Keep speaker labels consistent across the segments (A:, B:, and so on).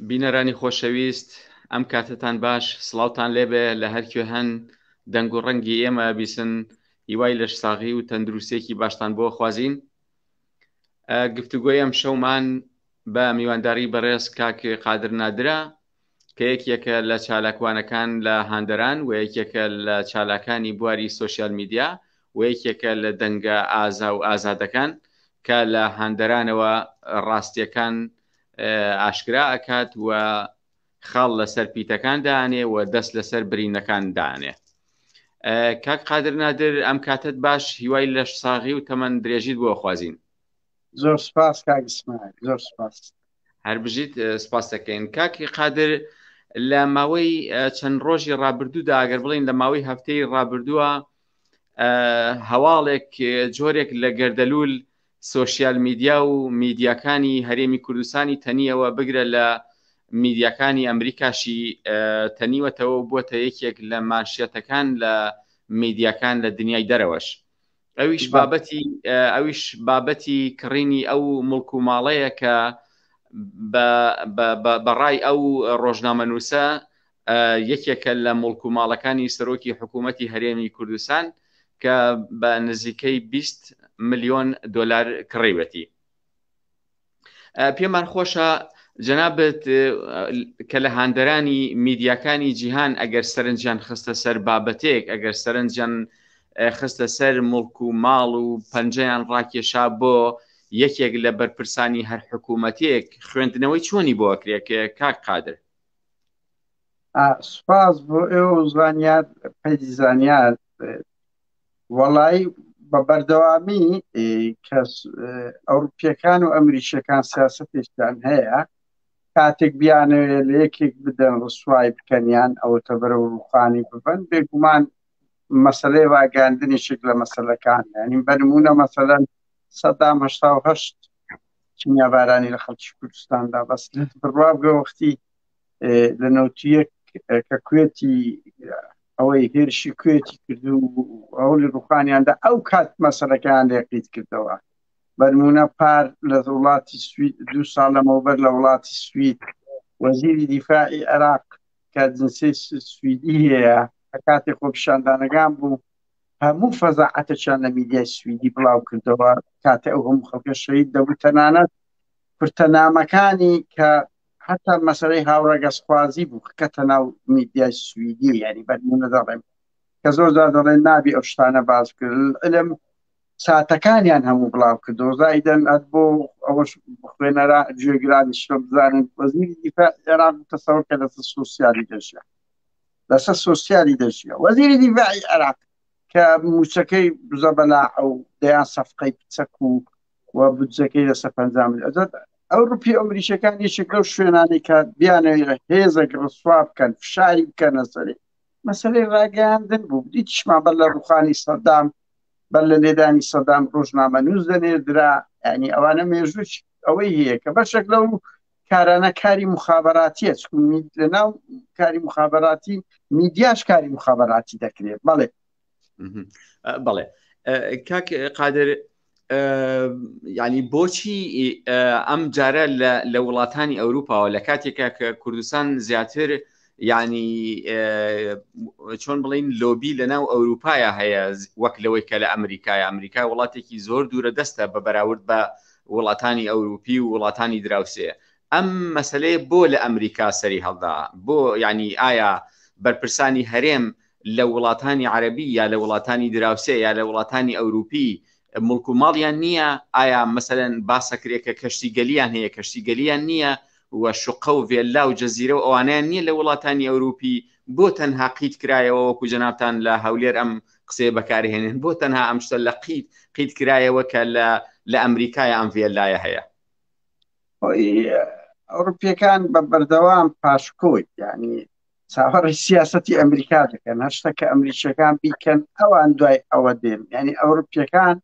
A: بینەرانی خۆشەویست، ئەم کاتتان باش، سڵاوتان لێبێ لە هەرکوێ هەن دەنگ و ڕەنگی ئێمە بیسن، هیوای لەش ساغی و تەندروستێکی باشتان بۆ خوازین. گفتوگۆی ئەم شەومان بە میوانداری بەڕێز کاک قادر نادرە کە یەکێکە لە چالاکوانەکان لە هاندەران و یەکێکە لە چالاکانی بواری سۆشیال میدیا و یەکێکە لە دەنگە ئازا و ئازادەکان کە لە هاندەرانەوە ڕاستیەکان ئاشکرا ئەکات و خاڵ لەسەر پیتەکان دانێ و دەست لەسەر برینەکان دانێ. کاک قادر نادر، ئەم کاتت باش، هیوای لەش ساغی و تەمەن درێژیت بۆ خوازین.
B: زۆر سپاس کاک ئیسماعیل، زۆر سپاس.
A: هەر بژیت سپاس دەکەین. کاکی قادر، لە ماوەی چەند ڕۆژی ڕابردوودا، ئەگەر بڵین لە ماوەی هەفتەی ڕابردووە، هەواڵێک جۆرێک لە گەردەلوول سۆشیال میدیا و میدیاکانی هەرێمی کوردستانی تەنیەوە بگرە لە میدیاکانی ئەمریکاشی تەنیوەتەوە بووەتە یەکێک لە مانشێتەکان لە میدیاکان لە دنیای دەرەوەش. ئەویش بابەتی کڕینی ئەو مڵک و ماڵەیە کە بەڕای ئەو ڕۆژنامەنووسە یەکێکە لە مڵک و ماڵەکانی سەرۆکی حکوومەتی هەرێمی کوردستان کە بە نزیکەی 20 ملیۆن دۆلار کڕیوەتی. پێمان خۆشە جەنابەت کە لە هاندەرانی میدیاکانی جیهان ئەگەر سەرنجیان خستە سەر بابەتێک، ئەگەر سەرنجیان خستە سەر مڵک و ماڵ و پەنجەیان ڕاکێشا بۆ یەکێک لە بەرپرسانی هەر حکوومەتێک، خوێندنەوەی چۆنی بۆ ئەکرێت کاک قادر؟
B: سپاس بۆ ئێوە زانیار پەیدی زانیار. وەڵای بە بەردەوامی کەس ئەوروپیەکان و ئەمریکیەکان سیاسەتێکیان هەیە، کاتێک بیانەوێت لە یەکێک بدەن ڕسوای بکەنیان ئەوەتە بەرەو ڕوخانی ببن، بێگومان مەسەلەی واگەاندنێکێک لە مەسەلەکان، ینی بەنمونە مەسەلەن سەدام 88 چینیابارانی لە خەڵکی کوردستاندا بەس بڕوا بگە وەختی لە نەوتیەک کە کوێتی ئەوەی هێرشی کوێتی کردو ئەولی ڕوخانیاندا ئەو کات مەسەلەکان لێقیت کردەوە. بەنمونە پار لە وڵاتی سوید 2 ساڵ لەمەوبەر لە وڵاتی سوید وەزیری دیفاعی عێراق کە جنسەی سویدی هەیە کاتێک خۆپیشاندانەکان بوو، هەموو فەزاعەتەیان لە میدیای سویدی بڵاو کردەوە کاتێ ئەو هەموو خەڵکە شەهید دەبوو. تەنانەت پرتەنامەکانی کە حتا مەسەلەی هاوڕێگەسخوازی بوو کەتە ناو میدیای سویدی، ینی بەنمونە دەڵێم کە زۆر جار دەڵێن نابی ئەو شتانە باز کرد، علم ساتەکانیان هەموو بڵاو کردەوە. زائیدەن بۆ ئەوەش خوێنەرە گوێگرانی شتە بزانن وەزیری دیفاع عێراق تەسەوەر کە لەسەر سۆسیالی دەژیا، لەسەر سۆسیالی دەژیا. وەزیری دیفاعی عێراق کە موچەکەی بزە بەلا ئەو دەیان سەفقەی پچەک و بودجەکەی لەسەر 50 ملیۆن. ئەوروپی ئەمریکیەکان یەکێک لەو شوێنانی کە بیانەوێت هێزێک ڕسوا بکەن، فشاری بکەنە سەرێ مەسەلەی ڕاگەیاندن بوو. دیتیشمان بەر لە ڕوخانی سەدام، بەر لە لێدانی سەدام ڕۆژنامەنووس دەنێردرا، ینی ئەوانە مێژوو ئەوەی هەیە کە بەشێک لەو کارانە کاری مخابراتیە، لە ناو کاری مخابراتی میدیاش کاری مخابراتی دەکرێت. بەڵێ
A: بەڵێ کاک قادر، ینی بۆچی ئەم جارە لە وڵاتانی ئەوروپاوە لە کاتێکە کە کوردستان زیاتر ینی چۆن بڵین لۆبی لە ناو ئەوروپایە هەیە وەک لەوەی کە لە ئەمریکای وڵاتێکی زۆر دوورە دەستە بە بەراورد بە وڵاتانی ئەوروپی و وڵاتانی دراوسێ، ئەم مەسەلەیە بۆ لە ئەمریکا سەری هەڵدا؟ بۆ ینی ئایا بەرپرسانی هەرێم لە وڵاتانی عەرەبی یا لە وڵاتانی دراوسێ یا لە وڵاتانی ئەوروپی مڵک و ماڵیان نییە؟ ئایا مەسەلەن باسەکرێکە کەشتیگەلیان هەیە، کەشتیگەلیان نییە و شوقە و ڤێلا و جەزیرە و ئەوانیان نییە لە وڵاتانی ئەوروپی؟ بۆ تەنها قیت کرایەوە وەکو جەنابتان لە هەولێر ئەم قسەیە بەکارهێنن، بۆ تەنها ئەم شتە لە قیت کرایەوە کە لە ئەمریکایە ئەم ڤێلایە هەیە؟
B: ئەوروپیەکان بە بەردەوام پاشکۆی ینی چاوەڕی سیاسەتی ئەمریکا دەکەن، هەر شتەکە ئەمریکیەکان بیکەن ئەوان دوای ئەوە دێن. ینی ئەوروپیەکان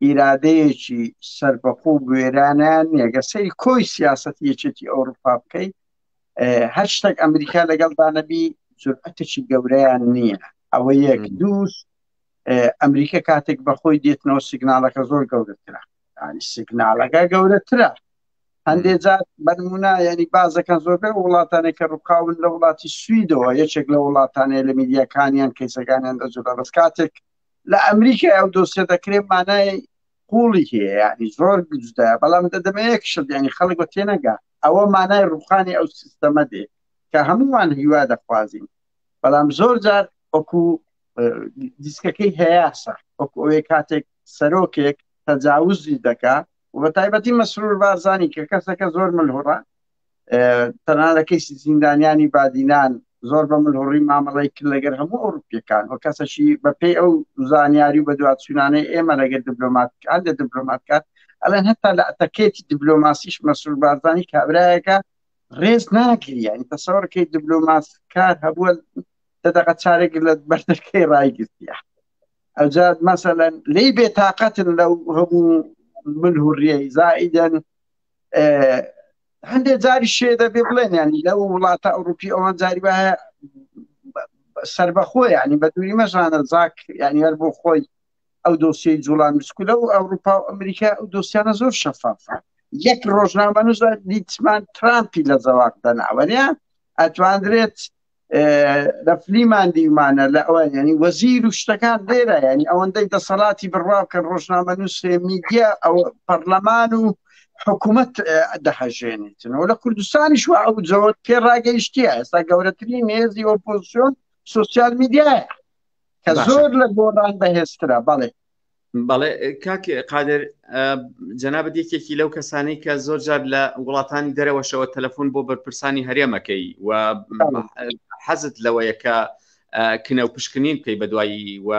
B: ئیرادەیەکی سەربەخوو گوێرانیان نییە سەری کۆی سیاسەتی یەکێتی ئەوروپا بکەی، هەر شتێک ئەمریکا لەگەڵدانەبی جورئەتێکی گەورەیان نییە. ئەوە یەک. دووس ئەمریکا کاتێک بەخۆی دێتنەوە سیگناڵەکە زۆر گەورەترە، ینی سیگناڵەکە گەورەترە. هەندێک جار بەنمونە ینی بازەکان زۆربەی وڵاتانێک کە ڕووکاون لە وڵاتی سویدەوە یەکێک لە وڵاتانەیە لە میدیاکانیان کەیسەکانیان دەجوڵە بەس کاتێک لە ئەمریکا ئەو دۆسیە دەکرێت مانای قوڵی هەیە ینی زۆر جودایە بەڵام دەدەمەیەک شت ینی خەڵک بە تێنەگا ئەوە مانای ڕووخانی ئەو سیستەمە دێ کە هەمووان هیوا دەخوازیین بەڵام زۆر جار وەکو دیسکەکەی هەیەسە وەکو ئەوەی کاتێک سەرۆکێک تەجاوزی دەکا و بە تایبەتی مەسرور بارزانی کە کەسەکە زۆر ملهوڕە تەنانەکەی زیندانیانی بادینان زۆر بە ملهوڕی مامەڵی کرد لەگەر هەموو ئەوروپیەکان و کەسەشی بەپێی ئەو زانیاری و بە دواتچوونانەی ئێمە لەگەر دیبلۆماتکان لە دیبلۆماتکار ئەلەن هەتا لە ئەتەکێتی دیبلۆماسیش مەسرور بارزانی کابرایەکە ڕێز ناگیری ینی تەسەوەڕکەی دیبلۆماتکار هەبووە دەدەقە چارێک لە بەردەکەی ڕایگرتیە ئەوجا مەسەلەن لی بێتاقەتن لەو هەموو ملهوڕیەی زائیدەن هەندێک جاری شێ دەبێ بڵێن ینی لەو وڵاتە ئەوروپی ئەوان جاری وایە سەربەخۆی ینی بە دووری مەژانە زاک ینی هەر بۆ خۆی ئەو دۆسیەی جوڵان بچکولە و ئەوروپا و ئەمریکا ئەو دۆسیانە زۆر شەفافە یەک ڕۆژنامەنووس دیتمان ترامپی لە زەواق دەناوەنیە ئەتواندرێت لە فلیمان دیمانە لە ئەوە ینی وەزیر و شتەکان لێرە ینی ئەوەندەی دەسەڵاتی بڕواو کە ڕۆژنامەنووس میدیا ئەو پەرلەمان و حکوومەت دەهەژێنێتنەوە لە کوردستانی شووە ئەو جەوت پێ ڕاگەیشتیە ئێستا گەورەترین هێزی ئۆپۆزیسیۆن سۆسیال میدیایە کە زۆر لە گۆڕان بەهێزترە بەڵێ
A: بەڵێ کاک قادر جەنابەت یەکێکی لەو کەسانەی کە زۆر جار لە وڵاتانی دەرەوەشەوە تەلەفۆن بۆ بەرپرسانی هەرێمەکەی و حەزت لەوەیە کە کنە و پشکنین بکەی بەدوایی و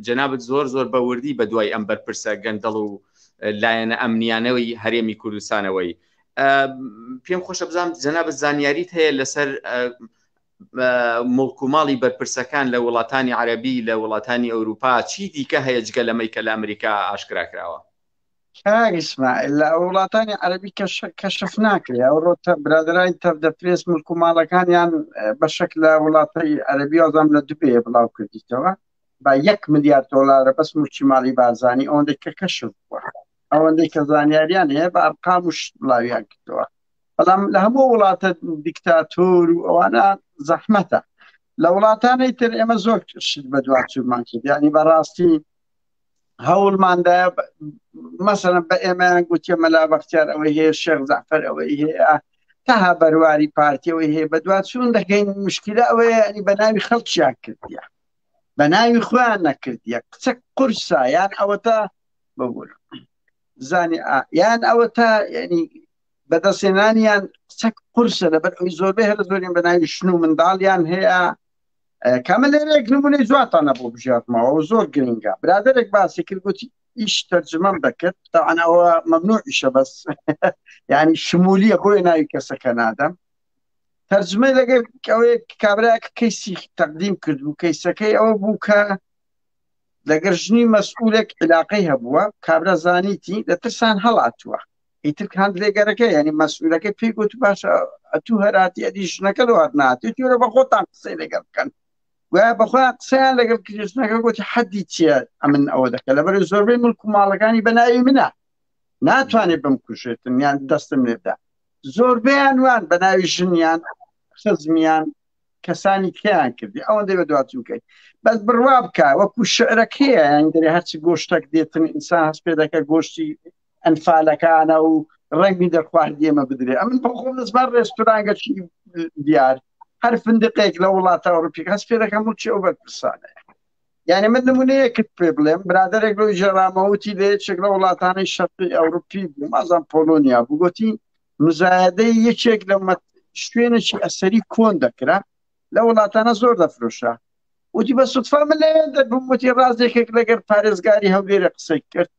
A: جەنابەت زۆر بە وردی بەدوای ئەم بەرپرسە گەندەڵ و لایەنە ئەمنیانەوەی هەرێمی کوردستانەوەی پێم خۆشە بزانم جەنابەت زانیاریت هەیە لەسەر مڵک و ماڵی بەرپرسەکان لە وڵاتانی عەرەبی لە وڵاتانی ئەوروپا چی دیکە هەیە جگە لەمەی کە لە ئەمریکا ئاشکرا کراوە
B: ئیسماعیل لە وڵاتانی عەرەبی کەشف ناکرێ ئەو ڕۆتە برادرای تەفدەپرێس مڵک و ماڵەکانیان بەشک لە وڵاتی عەرەبی ئازام لە دوبێ بڵاو کردیتەوە با 1 ملیارد دۆلارە بەس ملکی ماڵی بارزانی ئەوەندەی کە کەشف بووە ئەوەندەی کە زانیاریان هەیە بە ئەرقام وش بڵاویان کردەوە بەڵام لە هەموو وڵاتە دیکتاتۆر و ئەوانە زەحمەتە لە وڵاتانەی تر ئێمە زۆر شت بە دواتچوومان کرد ینی بەڕاستی هەوڵماندایە مەسەڵەن بە ئێمەیان گوتیە مەلا بەختیار ئەوەی هەیە شێخ زەعفەر ئەوەی هەیە تاها بەرواری پارتی ئەوەی هەیە بە دواتچوون دەکەین مشکلە ئەوەیە ینی بە ناوی خەڵکیان کردیە بە ناوی خۆیان نەکردیە قسە قورسە یان ئەوەتە ببوور زانی یان ئەوەتە ینی بەدەستێنانیان قسە قورسە لەبەر ئەوی زۆربەی هەر زۆرین بە ناوی شن و منداڵیان هەیە کامە لێرەیەک نمونەی جواتانە بۆ بژاتمەوە زۆر گرنگە برادێک باسی کرد گوتی ئیش تەرجمەم دەکرد تاوان ئەوە مەمنوعیشە بەس ینی شمولیە بۆیە ناوی کەسەکە نادەم تەرجمەی لەگەر ئەوەیە کابراایەکە کەیسی تەقدیم کرد و کەیسەکەی ئەوە بوو کە لەگەر ژنی مەسئولێک علاقەی هەبووە کابرا زانیتی لە ترسان هەڵاتووە ئیتر هەند لێگەرەکە ینی مەسئولەکە پێی گوت باشە ئەتوو هەراتی ئەدی ژنەکە دوات ناتی تۆرە بە خۆتان قسەی لەگەڵ بکەن وایە بەخۆیان قسەیان لەگەڵ کردژنەکە گوتی حەدی چییە ئەمن ئەوە دەکە لەبەر زۆربەی ملک و ماڵەکانی بەناوی منە ناتوانێت بمکوشێتن یان دەستم لێدا زۆربەیان وان بەناوی ژنیان خزمیان کەسانی کیان کردی ئەوەندەی بە دواتچووکەی بەس بڕوا بکە وەکو شعرەکەیە یان دەرێ هەرچی گۆشتێک دێتن ئینسان هەست پێ دەکە گۆشتی ئەنفالەکانە و ڕەنگی دەرخواردی ئێمە بدرێ ئەمن بە خۆم دەزمان ڕێستورانگەچی دیار هەر فندقێک لە وڵاتە ئەوروپی هەست پێ دەکەم وچی ئەو بەرپرسانەیە یعنی من نمونەیەکت پێ بڵێم برادێک لەوی ژێڕامەوتی لە یەکێک لە وڵاتانەی شەرقی ئەوروپی بوو مازان پۆلۆنیا بوو گوتی مزایدەی یەکێک لە شوێنێکی ئەسەری کۆن دەکرا لە وڵاتانە زۆر دەفرۆشە وتی بە سوتفا من لێ دەبم وتی ڕازێکێک لەگەر پارێزگاری هەولێرە قسەی کرد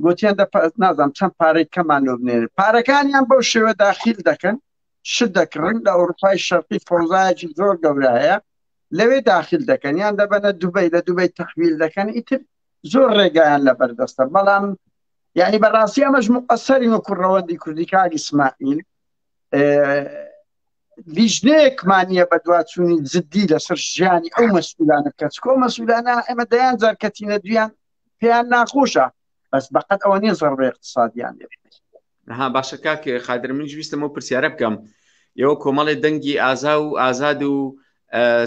B: گوتیان نازانم چەند پارەی کەمان لۆ بنێنێت پارەکانیان بەو شێوە داخیل دەکەن شت دەکڕن لە ئەوروپای شەرقی فەوزایەکی زۆر گەورە هەیە لەوێ داخل دەکەن یان دەبەنە دوبەی لە دوبەی تەحویل دەکەن ئیتر زۆر ڕێگایان لەبەردەستە بەڵام یعنی بەڕاستی ئەمەش مقەسەری وەکو ڕەوەندی کوردی کاک ئیسماعیل لیژنەیەکمانیە بە دواتچوونی جددی لەسەر ژیانی ئەو مەسئولانە بکە چکۆ مەسئولانە ئێمە دەیان جار کەتینە دویان پێیان ناخۆشە بەس بەقەت ئەوە نیە زەڕبەی اقتصادیان لێ
A: باشە کاک قادر، من ویستم و پرسیارە بکەم، ئێوە کۆمەڵی دەنگی ئازا و ئازاد و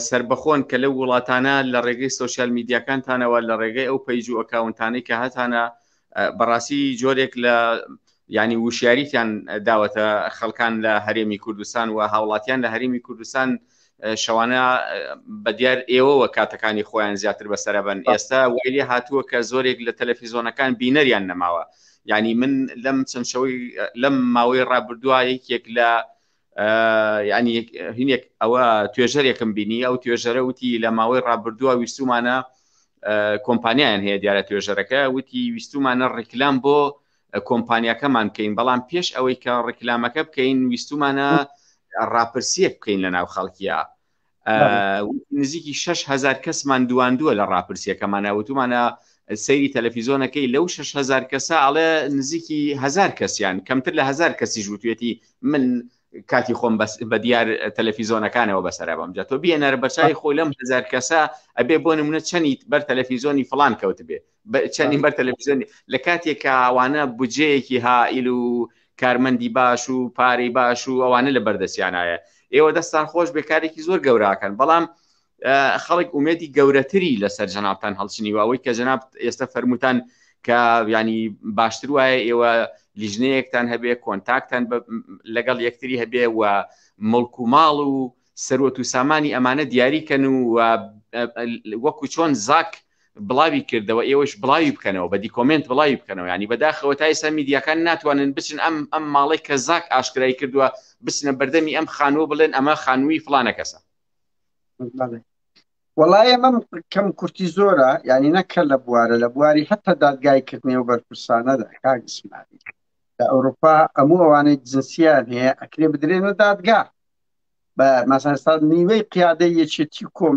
A: سربەخۆن کە لەو وڵاتانە لە ڕێگەی سوۆسیال میدیاکانتانەوە لە ڕێگەی ئەو پەیج و ئەکاونتانەی کە هاتانە بەڕاستی جۆرێک لە ینی وشیاریتیان داوەتە خەڵکان لە هەرێمی کوردستان و هاوڵاتیان لە هەرێمی کوردستان شەوانە بەدیار ئێوەوە کاتەکانی خۆیان زیاتر بەسەرەبن. ئێستا ویلی هاتووە کە زۆرێک لە تەلەڤیزۆنەکان بینەریان نەماوە. ینی من لەم چەند شەوەی لەم ماوەی ڕابردووە یەکێک لە ینی هینێک ئەوە توێژەرێکم بینی، ئەو توێژەرە وتی لە ماوەی ڕابردووە ویستومانە کۆمپانیایان هەیە دیارە توێژەرەکە، وتی ویستومانە ڕیکلام بۆ کۆمپانیاکەمان بکەین، بەڵام پێش ئەوەی کە ڕیکلامەکە بکەین ویستومانە ڕاپرسیەک بکەین لە ناو خەڵکیە. نزیکی 6,000 کەسمان دواندووە لە ڕاپرسیەکەمانە، وتومانە سەیری تەلەڤیزۆنەکەی لەو 6,000 کەسە ئەڵێ نزیکی 1000 کەسیان کەمتر لە 1000 کەسی ژووتێتی من کاتی خۆم بە دیار تەلەڤیزۆنەکانەوە بەسەر بەم جا تۆ بێنەرە بەچای خۆی لەم 1000 کەسە ئەبێ بۆ نمونە چەندی بەر تەلەڤیزۆنی فڵان کەوت بێ، چەندی بەر تەلەڤیزۆنی لە کاتێک کە ئەوانە بودجەیەکی هائیل و کارمەندی باش و پارەی باش و ئەوانە لە بەردەستیانایە. ئێوە دەستان خۆش بێکارێکی زۆر گەوراکەن، بەڵام خەڵک ئومێدی گەورەتری لەسەر جەنابتان هەڵچنیوە، ئەوەی کە جەناب ئێستا فەرمووتان کە ینی باشتر وایە ئێوە لیژنەیەکتان هەبێ، کۆنتاکتان لەگەڵ یەکتری هەبێ و مڵک و ماڵ و سەروەت و سامانی ئەمانە دیاریکەن و وەکو چۆن زاک بڵاوی کردەوە ئێوەش بڵاوی بکەنەوە، بە دیکۆمنت بڵاوی بکەنەوە. ینی بەداخەوە تا ئێستا میدیاکان ناتوانن بچن ئەم ماڵی کە زاک ئاشکرای کردووە بچنە بەردەمی ئەم خانووە بڵێن ئەمە خانووی فڵانە کەسە.
B: وەڵای ئەمە کەم کورتی زۆرە، ینی نەکە لە بوارە، لە بواری هەتا دادگایکردنی و بەرپرسانەدا کاگسمانی لە ئەوروپا هەموو ئەوانەی جنسیان هەیە ئەکرێ بدرێنە دادگا بە مەسەستا نیوەی قیادەی یەکێتی کۆم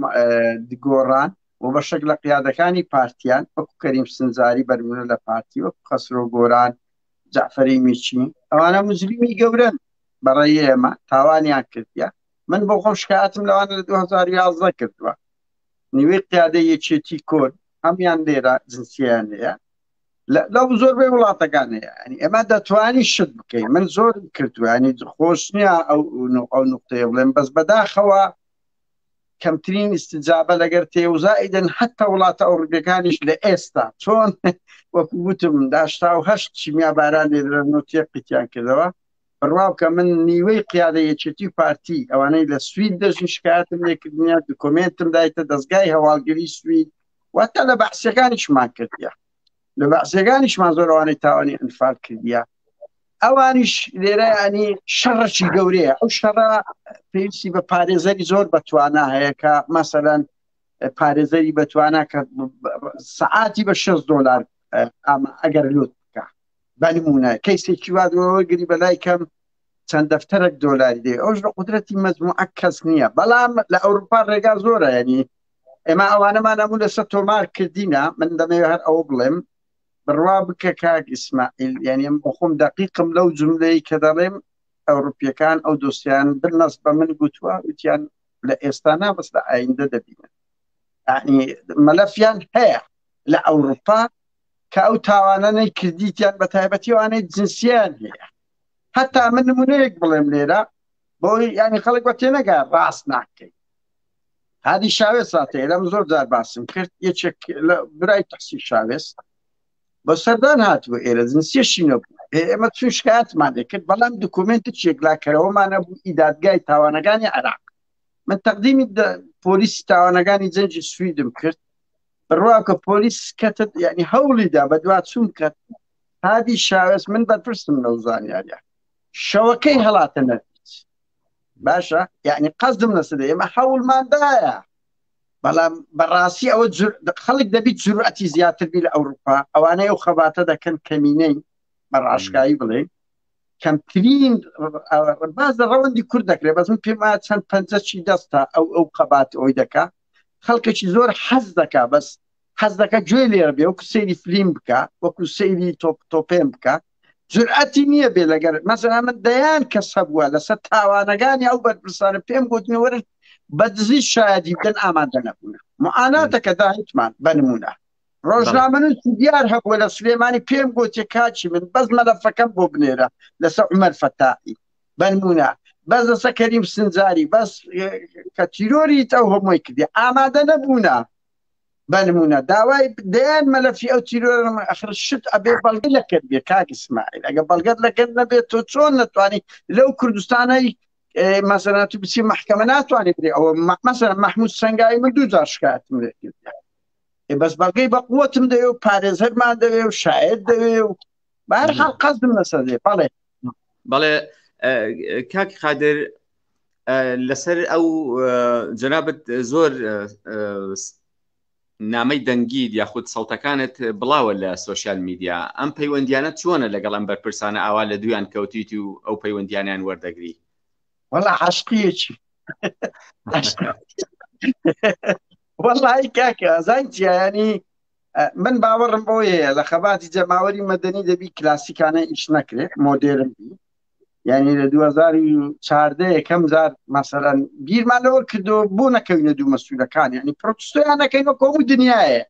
B: دگۆڕان و بەشێک لە قیادەکانی پارتیان وەکو کەریم سنجاری بەرمونە لە پارتی، وەکو خەسرۆ گۆران، جعفەری میچی، ئەوانە مجریمی گەورن بەڕێی ئێمە تاوانیان کردیە. من بۆ خۆم شکایەتم لەوانە لە 2011 کردووە، نیوەی قیادەی یەکێتی کۆن هەمیان لێرە جنسیان هەیە، لەو زۆربەی وڵاتەکان هەیە. ینی ئێمە دەتوانی شت بکەین. من زۆر کردووە، ینی خۆش نییە ئەو نقطەیە بڵێم، بەس بەداخەوە کەمترین استجابە لەگەر تێوزائیدن حتا وڵاتە ئەوروپیەکانیش لە ئێستا چۆن وەکو گوتم 88 چیمیا باران لێرە نوتێقیتیان کردەوە. بڕواو کە من نیوەی قیادە یەکێتی پارتی ئەوانەی لە سوید دەژین شکایەتم لێکردنیە، دوکۆمنتم دایتە دەستگای هەواڵگری سوید، واتە لە بەحسیەکانیشمان کردیە، لە بەحسیەکانیشمان زۆر ئەوانەی تاوانی ئەنفال کردیە. ئەوانیش لێرە ینی شەڕەکی گەورەیە. ئەو شەڕە پێویستی بە پارێزەری زۆر بەتوانە هەیە کە مەسەلەن پارێزەری بەتوانە کە سەعاتی بە $6 ئەگەر لوت بکە بەنمونە کەیسێکی وادەوەگری بەلای کەم چەند دەفتەرێک دۆلاری دێ، ئەوش لە قودرەتی مەجموعە کەس نییە. بەڵام لە ئەوروپا ڕێگا زۆرە، ینی ئێمە ئەوانەمان هەموو لەسەر تۆمار کردینە. من دەمەوێت هەر ئەوە بڵێم بڕوا بکە کاک ئیسماعیل، ینی بۆ خۆم دەقیقم لەو جملەی کە دەڵێم ئەوروپیەکان ئەو دۆسیان بنەس بە من گوتووە، وتیان لە ئێستا نابەست لە ئایندە دەبینن. ینی مەلەفیان هەیە لە ئەوروپا کە ئەو تاوانانەی کردیتیان بە تایبەتی ئەوانەی جنسیان هەیە. هەتا من نمونەیەک بڵێم لێرە بۆی ینی خەڵک بە تێنەگا ڕاست ناکەین. هادی شاوێز ساتەیە لەم زۆر جار باسم کرد، یەکێک برای تەحسین شاوێز بە سەردان هاتووە ئێرە جنسیەشی نەبوو، ئێمە چون شکایەتمان لێ کرد، بەڵام دوکومنتت چێکلاکەرەوەمانە بوو ئیدادگای تاوانەکانی عێراق. من تەقدیمی پۆلیسی تاوانەکانی جەنجی سویدم کرد، بڕوا کە پۆلیس کەتت ینی هەوڵیدا بە دواتچوون کرد. هادی شاوێز من بەرپرسم لەو زانیاریە شەوەکەی هەڵاتە نەبیت باشە، یعنی قەزدم لەسەر ئێمە هەوڵماندایە، بەڵام بەڕاستی ئەوە خەڵک دەبیت جورئەتی زیاتر بی لە ئەوروپا. ئەوانەی ئەو خەباتە دەکەن کەمینەی بەڕاشکایی بڵێ کەمترین باز لە ڕەوەندی کورد دەکرێت، بەس من پێم وایە چەند پەنجەی دەستە ئەو خەبات ئەوی دەکا. خەڵکێکی زۆر حەز دەکا، بەس حەز دەکە گوێ لێرە بێ، وەکو سەیری فلیم بکە، وەکو سەیری تۆپێن بکە، جورئەتی نییە بێ لەگەر مەسەلا من دەیان کەس هەبووە لەسەر تاوانەکانی ئەو بەرپرسانە پێم گوتنی وەرن بەدزی شایەتی بدەن ئامادە نەبوون. معاناتەکە داهیتمان بەنمونە ڕۆژنامەنووس دیار هەبووە لە سلێمانی پێم گوتێ کاچی من بەس مەلەفەکەم بۆ بنێرە لەسەر عومەر فەتاحی بەنمونە بەس لەسەر کەریم سنجاری بەس کە تیرۆری ئەو هەمووی کردی ئامادە نەبوونا بەنمونە داوای دەیان مەلەفی ئەو تیرۆرە ئەخر شت ئەبێ بەڵگە لەکرد بێ کاک ئیسماعیل ئەگە بەڵگەت لەکرد نەبێت تۆ چۆن نەتوانی لەو کوردستانەی مەسەلەن تو بچی محکەمە ناتوانێت بێ ئەوە مەسەلەن مەحموود سەنگاوی من 2000 شکایەتم لێ کرد بەس بەڵگەی بە قووەتم دەوێ و پارێزەرمان دەوێ و شاعر دەوێ و بەهەرحاڵ قەزم لەسەر دێ
A: بەڵێ کاک قادر لەسەر ئەو جەنابەت زۆر نامەی دەنگید یاخود سەوتەکانت بڵاوە لە سۆشیال میدیا ئەم پەیوەندیانە چۆنە لەگەڵ ئەم بەرپرسانە ئاوا لە دویان کەوتیت و ئەو پەیوەندیانیان وەردەگری
B: وەڵا عاشقیەکی وەڵای کاکە زانجیانی من باوەڕم بۆیە لە خەباتی جەماوەری مەدەنی دەبی کلاسیکانە ئیش نەکرێت مۆدێرن بی یعنی لە 2014 یەکەم جار مەسەلەن بیرمانەوە کردو بۆ نەکەوینە دوو مەسئولەکان یعنی پرۆتستۆیان نەکەینە کۆمو دنیاە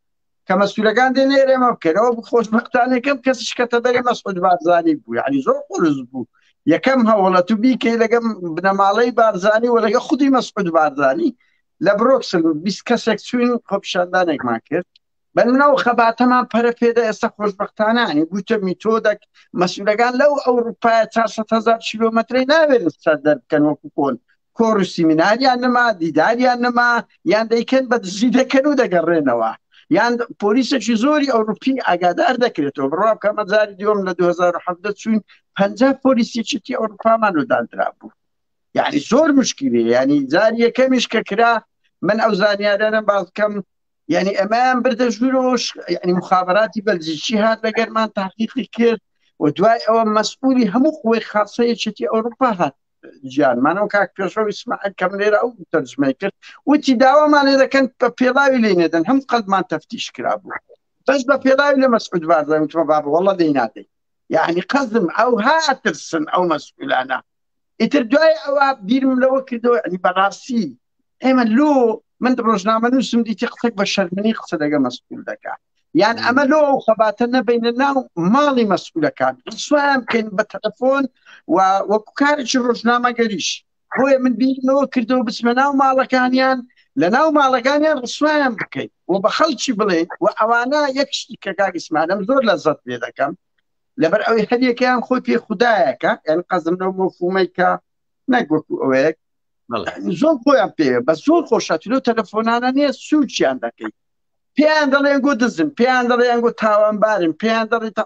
B: کە مەسئولەکان دێنێرێمە بکەنەوە خۆشبەختانێکم کەسیش کەتە بەرێ مەسعود بارزانی بوو یعنی زۆر قورس بوو یەکەم هەوڵە تو بیکەی لەگەم بنەماڵەی بارزانی و لەگە خودی مەسعود بارزانی لە برۆکسل 20 کەسێک چوین خۆپیشاندانێکمان کرد بەنمونەوە خەباتەمان پەرە پێدا ئێستا خۆشبەختانانی گوتە میتۆدەک مەسئولەکان لەو ئەوروپایە 400,000 کیلۆمەترەی ناوێت سەر دەربکەن وەکو کۆن کۆڕ و سیمیناریان نەما دیداریان نەما یان دەیکەن بە دزی دەکەن و دەگەڕێنەوە یان پۆلیسێکی زۆری ئەوروپی ئاگادار دەکرێتەوە بڕوا بکەمە جاری دیۆم لە 2017 چوین 50 پۆلیسیەکی ئەوروپامان و دادرا بوو یعنی زۆر مشکلێ ینی جاری یەکەمیش کە کرا من ئەو زانیارانە باز بکەم یعنی ئەمەیان بردە ژوورەوە ینی مخابراتی بەلجیکی هات لەگەرمان تحقیقی کرد و دوای ئەوە مەسئولی هەموو خۆی خاصەیەکی ئەوروپا هات گیانمانەوە کاک پێشەوە ئیسماعیل کەم لێرە ئەو تەرجمەی کرد وتی داوامان لێ دەکەن بە پێڵاوی لێ نێدەن هەم قەدمان تەفتیش کرا بوو بەس بە پێڵاوی لە مەسعود بارزانی وتمە بابە وەڵڵا دەی نادەی یعنی قەزم ئەو هاترسن ئەو مەسئولانە ئیتر دوای ئەوە بیرم لەوە کردەوە ینی بەڕاستی ئێمە لۆ من ڕۆژنامەنووسم دیتی قسەك بە شەرمنی قسە لەگە مەسئول دەکات یان ئەمە لۆ ئەو خەباتە نەبینە ناو ماڵی مەسئولەکان ڕسوایان بکەین بە تەلەفۆن و وەکو کارێکی ڕۆژنامەگەریش بۆیە من بیرمەوە کردەوە بچمە ناو ماڵەکانیان لە ناو ماڵەکانیان ڕسوایان بکەین و بە خەڵکی بڵێ و ئەوانە یەک شتی کە کاگیسمانم زۆر لەزەت پێ دەکەم لەبەر ئەوەی هەریەکەیان خۆی پێ خوددایەکە یان قەزم لەو مەفهومەی کە نەگوەکو ئەوەیەک زۆر خۆیان پێ بە زۆر خۆشەتیلۆ تەلەفۆنانە نییە سوچیان دەکەیت پێیان دەڵێن گۆ دزن پێیان دەڵێیان گۆ تاوانبارن پێیان دەڵێت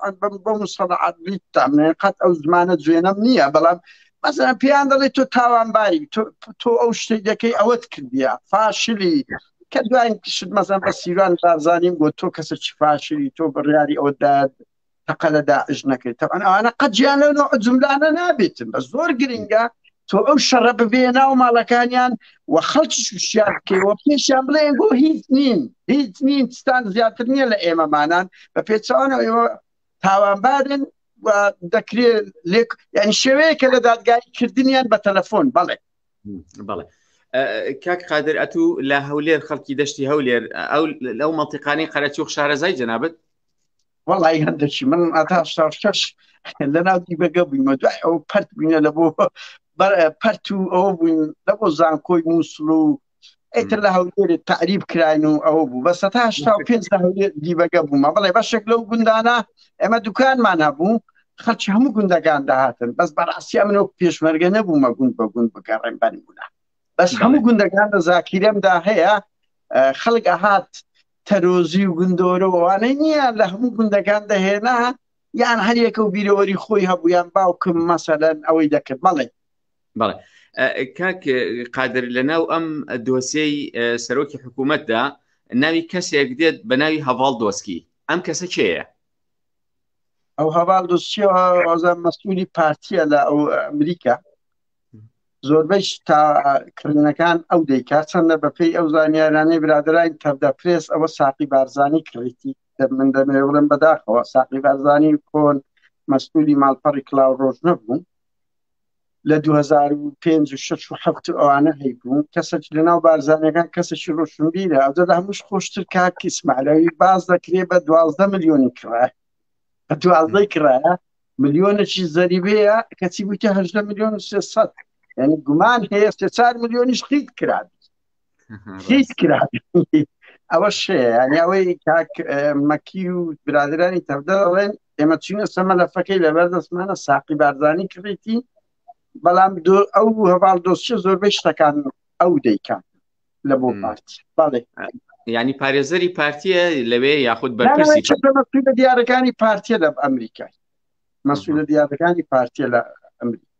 B: بۆ مستەڵعات تامنێن قەت ئەو زمانە جوێنەم نییە بەڵام مەسەلەن پێیان دەڵێت تۆ تاوانباری تۆ ئەو شتێک دەکەی ئەوەت کردیە فاشلی کە دوایین کشت مەسەلەن بە سیروان بارزانیم گۆ تۆ کەسێکی فاشلی تۆ بڕیاری ئەوەدا تەقە لە داعش نەکرێت ئەوانە قەت گیان لەو جوملانە نابێتن بە زۆر گرنگە تۆ ئەو شەڕە ببێ ناو ماڵەکانیان و خەڵکی شوشیان بکەیەوە پێشیان بڵێن گۆ هیچ نین ستان زیاتر نییە لە ئێمەمانان بە پێچەوانەوە ئێوە تاوانبارن و دەکرێت لێک ینی شێوەیەکە لە دادگاییکردنیان بە تەلەفۆن بەڵێ
A: بەڵێ کاک قادر ئەتوو لە هەولێر خەڵکی دەشتی هەولێر ئەو لەو مەڵتیقانەی قەرەچی و شارەزای جەنابەت
B: وەڵی هەندێکی من ئەتا شش لە ناو دیبەگە بوویمە دوای ئەو پەرت بووینە لە بۆ پەرت و ئەوە بووین لە بۆ زانکۆی مووسڵ و ئیتر لە هەولێرێت تعریب کراین و ئەوە بوو بەس تا 85 لە هەولێر دیبەگە بوومە بەڵێ بەشێک لەو گوندانە ئێمە دوکانمان هەبوو خەڵکی هەموو گوندەکان داهاتن بەس بەڕاستی ئەمنەوە پێشمەرگە نەبوومە گوند بە گوند بگەڕێن بەنمونە بەس هەموو گوندەکان لە زاکیرەمدا هەیە خەڵک ئەهات تەرۆزی و گوندۆرەوەوانەی نییە لە هەموو گوندەکان دەهێنا یان هەریەکە و بیرەوەری خۆی هەبوویان باوکم مەسەلەن ئەوەی دەکرد بەڵێ
A: بەڵێ کاک قادر لە ناو ئەم دۆسیەی سەرۆکی حکوومەتدا ناوی کەسێک دێت بە ناوی هەڤاڵ دۆسکی ئەم کەسە کێیە؟
B: ئەو هەڤاڵ دۆسکیەوە ئەوزان مەسئولی پارتیە لە ئەو ئەمریکا زۆربەی تاکردنەکان ئەو دەیکات چەندە بەپێی ئەو زانیارانەی برادرانی تەبدە پرێس ئەوە ساقی بارزانی کڕیتی من دەمێ بڵم بەداخەوە ساقی بارزانی کۆن مەسئولی ماڵپەڕی کلااو ڕۆژ نەبوو لە 2005 و 6 و 7 ئەوانە هەیبوون کەسێک لەناو بارزانەکان کەسێکی ڕۆشنبیرە ئەوجا لە هەمووش خۆشتر کاک ئیسماعیلەوی باز دەکرێت بە 12 ملیۆنی کرایە بە 12 کرایە ملیۆنێکی زەریبەیە کەچی بوویتە 18 ملیۆن و 300 یعنی گومان هەیە 4 ملیۆنیش خیت کرا هیچ کرا ئەوە شەیە ینی ئەوەی کاک مەکی و برادرانی تەودە دەڵێن ئێمە چینە سەمە لە فەکەی لەبەر دەستمانە ساقی بارزانی کڕیتی بەڵام ئەو هەواڵ دۆستچە زۆربەی شتەکان ئەو دەیکات لە بۆ پارتی بەڵێ
A: ینی پارێزەری پارتیە لەوێ یاخود بەرپرسی
B: مەسئولە دیارەکانی پارتیە لە ئەمریکای مەسئولە دیارەکانی پارتیە لە ئەمریکا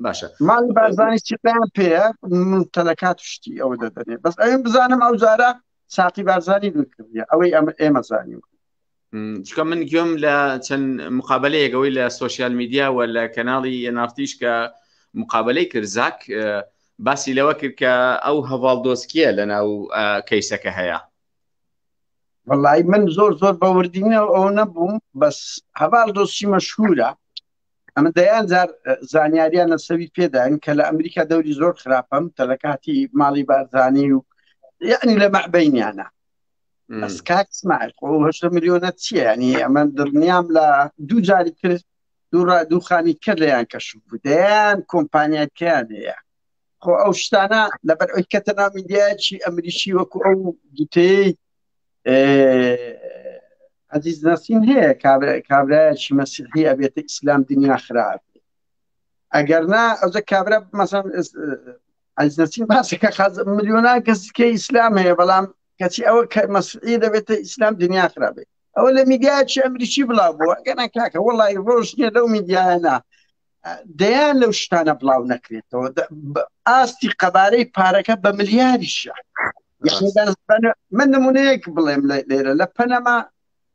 A: باشە
B: ماڵی بارزانی چیقیان پێەیە متەلەکات شتی ئەوە دەدەنێت بەس ئەوێن بزانم ئەو جارە ساقی بارزانی دوورکردیە ئەوەی ئێمە زانیم
A: چکە من گوێم لە چەند مقابلەیەکەوەی لە سوۆسیال میدیا و لە کەناڵی ئێنافتیش کە مقابلەی کرد زاک باسی لەوە کرد کە ئەو هەواڵ دۆستکیە لە ناو کەیسەکە هەیە
B: وەڵی من زۆر بەوردینەوە ئەو نەبووم بەس هەواڵ دۆستی مەشهورە ئەمە دەیان جار زانیاریان لەسەوی پێداین کە لە ئەمریکا دەوری زۆر خراپەم تەلەکاتی ماڵی بارزانی و یعنی لە مەعبەینیانە بەس کاک اسماعیل 8 ملیۆنە چییە ینی ئەمە دڵنیام لە دوو جاری کرد دوو خانی کرد لەیان کەشف بوو دەیان کۆمپانیاکەیان هەیە خۆ ئەو شتانە لەبەر ئەوی کەتە ناو میدیایەکی ئەمریکی وەکو ئەو گوتەی عەزیز نەسین هەیە کابرایەکی مەسیحی ئەبێتە ئیسلام دنیا خراپ ئەگەر نا ئەوجا کابرا مەسەڵەن عەزیز نەسین باسەکە ملیۆنا کەسکە ئیسلام هەیە بەڵام کەچی ئەوە کە مەسیحی دەبێتە ئیسلام دنیا خراپێت ئەوە لە میدیایەکی ئەمریکی بڵاو بووە ئەگەنا کاکە وەڵی ڕۆژ نییە لەو میدیایانە دەیان لەو شتانە بڵاو نەکرێتەوە ئاستی قەبارەی پارەکە بە ملیاریشە من نمونەیەک بڵێم لێرە لە پەنەما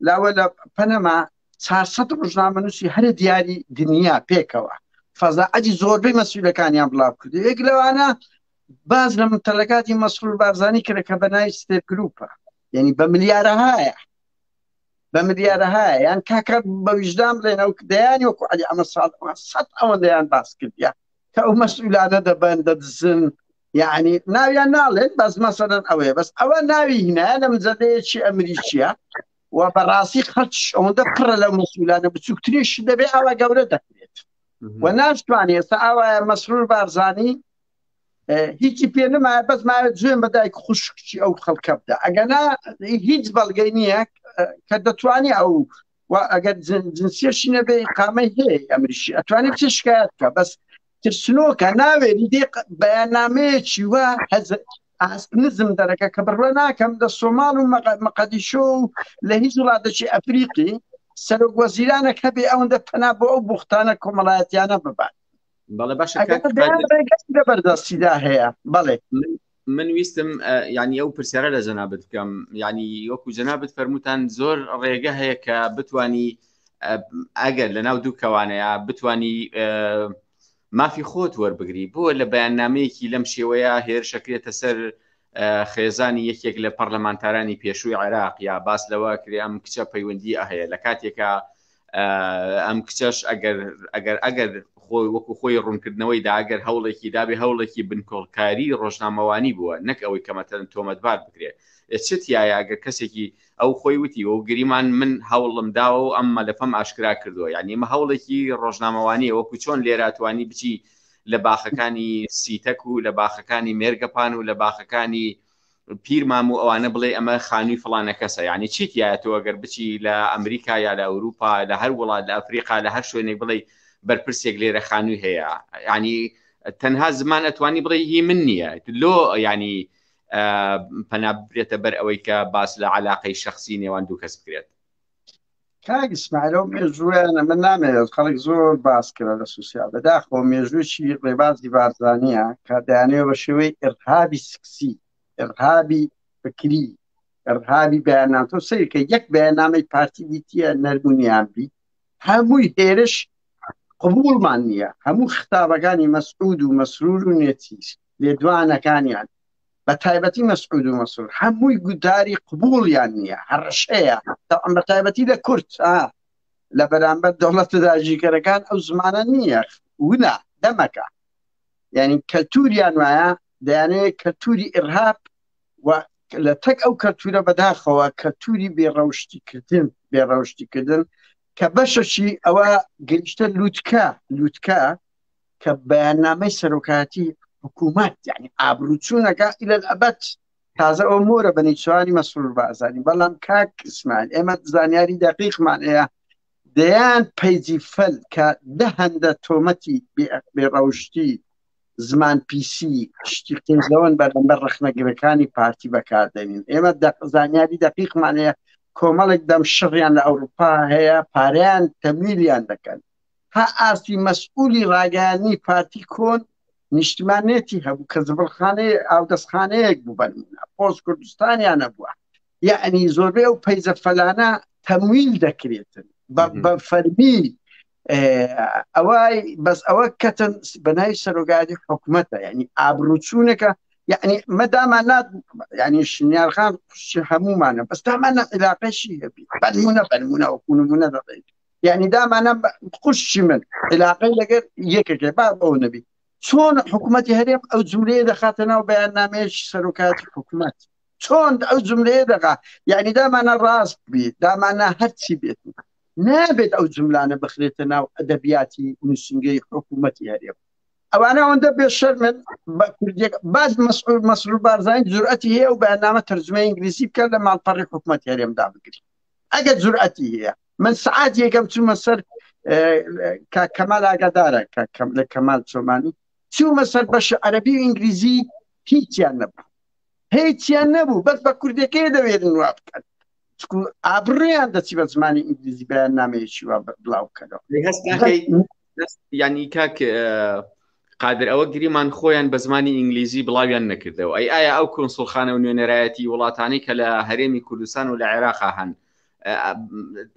B: لاوە لە پەنەما 400 ڕۆژنامەنووسی هەرە دیاری دنیا پێکەوە فەزاعەتی زۆربەی مەسئولەکانیان بڵاو کردو یەک لەوانە باز لە متەلەکاتی مەسئول بارزانی کرد کە بەناوی ستێپ گروپە یعنی بە ملیارە هەیە یان کاکە بە ویژدان بڵێن ئەو دەیانی وەکو عەلی ئەمە ساڵ 100 ئەوەندەیان باس کردیا کە ئەو مەسئولانە دەبەن دەدزن یعنی ناویان ناڵێن بەس مەسەلەن ئەوەیە بەس ئەوە ناوی هینایە لە مجەلەیەکی ئەمریکیە و بەڕاستی خەڵک ئەوەندە پڕە لەو مەسئولانە بچووکتریش دەبێ ئاوا گەورە دەکرێت و ناشتوانێت ئێستا ئاوایە مەسرور بارزانی هیچی پێ نمایە بەس ماوێت گوێم بە دایک خوشکی ئەو خەڵکە بدە ئەگەنا هیچ بەڵگەی نییە کە دەتوانی ئەو ئەگەر جنسیەشی نەبێ ئیقامەی هەیە ئەمریشی ئەتوانێت بچێ شکایەت بکە بەس ترسنۆکە ناوێری دێ بەیاننامەیەکی وە نزم دەرەکە کە بڕوە ناکەم لە سۆماڵ و مەقەدیشۆ و لە هیچ وڵاتێکی ئەفریقی سەرۆک وەزیرانێک هەبێ ئەوەندە پەنا بۆ ئەو بوختانە کۆمەڵایەتیانە ببات بەردەستیدا هەیە بەڵێ
A: من ویستم ینی ئەو پرسیارە لە جەنابەت بکەم ینی وەکو جەنابەت فەرمووتان زۆر ڕێگە هەیە کە بتوانی ئەگەر لە ناو دوو کەوانەیە بتوانی مافی خۆت وەربگری بۆ لە بەیاننامەیەکی لەم شێوەیە هێرشەکرێتە سەر خێزانی یەکێک لە پەرلەمانتارانی پێشووی عێراق یا باس لەوە کرێ ئەم کچە پەیوەندی هەیە لە کاتێکە ئەم کچەش ئەگەر خۆی وەکو خۆی ڕوونکردنەوەی داگەر هەوڵێکی دابێ هەوڵێکی بنکۆڵکاری ڕۆژنامەوانی بووە نەک ئەوەی کەمەتەن تۆمەتبار بکرێت چتیایە ئەگەر کەسێکی ئەو خۆی وتی و گریمان من هەوڵم داوە و ئەم مەلەفەم ئاشکرا کردووە یعنی مە هەوڵێکی ڕۆژنامەوانی وەکو چۆن لێراتوانی بچی لە باخەکانی سیتەک و لە باخەکانی مێرگەپان و لە باخەکانی پیرمام و ئەوانە بڵێ ئەمە خانووی فڵانە کەسە یعنی چیتیایە تۆ ئەگەر بچی لە ئەمریکا یا لە ئەوروپا لە هەر وڵات لە ئەفریقا لە هەر شوێنێک بڵێ بەرپرسێک لێرە خانووی هەیە ینی تەنها زمان ئەتوانی بڵێ هی من نییە لۆ ینی پەنا بێتە بەر ئەوەی کە باس لە عەلاقەی شەخسی نێوان دوو کەس بکرێت
B: کاک ئیسماعیل مێژوویانە من نامێت خەڵک زۆر باس کرا لە سوسیال بەداخۆ مێژوویی ڕێبازی بارزانیە کە دەیانەوە بە شێوەی ئیرهابی سکسی ئیرهابی فکری ئیرهابی بەیاننامە تۆ سەیری کە یەک بەیاننامەی پارتی دیتیە نەرمونیان بی هەمووی هێرش قبولمان نییە هەموو ختابەکانی مەسعود و مەسرور و نێتیش لێدوانەکانیان بە تایبەتی مەسعود و مەسرور هەمووی گوداری قبوڵیان نییە هەڕەشەیە بە تایبەتی لە کورد لە بەرامبەر دەوڵەتە داژیکەرەکان ئەو زمانە نییە ونا دەمەکە يعني کەلتوریان وایە دەیانەوێت کەلتوری ئیرهاب و لە تەک ئەو کەلتورە بەداخەوە کەلتوری بێڕەوشتیکردن کە بەشەشی ئەوە گەیشتە لووتکە کە بەیاننامەی سەرۆکاتی حکوومەت یعنی ئابروچوونەکە إلى الأبد تازە ئەو مۆرە بە نەیچوانی مەسرور بازاری بەڵام کاک ئیسماعیل ئێمە زانیاری دەقیقمان هەیە دەیان پەیجی فەل کە هەندە تۆمەتی بێڕەوشتی زمان پیسی شتی قێزەوەن بەرەمبەر ڕخنەگرەکانی پارتی بەکاردێنین ئێمە زانیاری دەقیقمان هەیە کۆمەڵێک دەم شڕیان لە ئەوروپا هەیە پارەیان تەمویلیان دەکەن ها ئاستی مەسئولی ڕاگەیانی پارتی کۆن نیشتمانێتی هەبوو کە زبڵخانەیە ئاودەستخانەیەک بوو بەنمونە پۆست کوردستانیان نەبووە یعنی زۆربەی ئەو پەیزە فەلانە تەمویل دەکرێتن بە فەرمی ئەوای بەس ئەوە کەتن بەناوی سەرۆکاتی حکوومەتە یعنی ئابروچوونەکە یعنی مەدامان یعنی شنیارخان خوشی هەمومانە بەس دامانە علاقەشی هەبی بەنمونە وەکوونمونە دەڵێت یعنی دامانە خوشی من علاقەی لەگەر یەکێکێ با بەو نەبی چۆن حکوومەتی هەرێم ئەو جملەیە دەخاتە ناو بەیاننامەیەکی سەرۆکاتی حکوومەت چۆن ئەو جملەیە دەغا یعنی دامانە ڕاست بێت دامانە هەرچی بێت نابێت ئەو جملانە بخرێتە ناو ئەدەبیاتی نووسنگەی حکوومەتی هەرێم ئەوانە ئەوەندە بێشەرمن بە کوردیەک باش مەسرور بارزانی جورئەتی هەیە و بەیاننامە تەرجمەی ئینگلیزی بکات لە ماڵپەڕی حکوومەتی هەرێمدا بگری ئەگەر جورئەتی هەیە من سعات یەکەم چوومە سەر کەمال ئاگادارە لە کەمال چۆمانی چوومە سەر بەشە عەرەبی و ئینگلیزی هیچیان نەبوو بەس بە کوردیەکەی دەوێتن وا بکەن ئابڕێیان دەچی بە زمانی ئینگلیزی بەیاننامەیەکی وا بڵاو بکەنەوە
A: یعنی کاک قادر ئەوە گریمان خۆیان بە زمانی ئینگلیزی بڵاویان نەکردەوە ئایا ئەو کۆنسڵخانە و نوێنەرایەتی وڵاتانی کە لە هەرێمی کوردستان و لە عێراقا هەن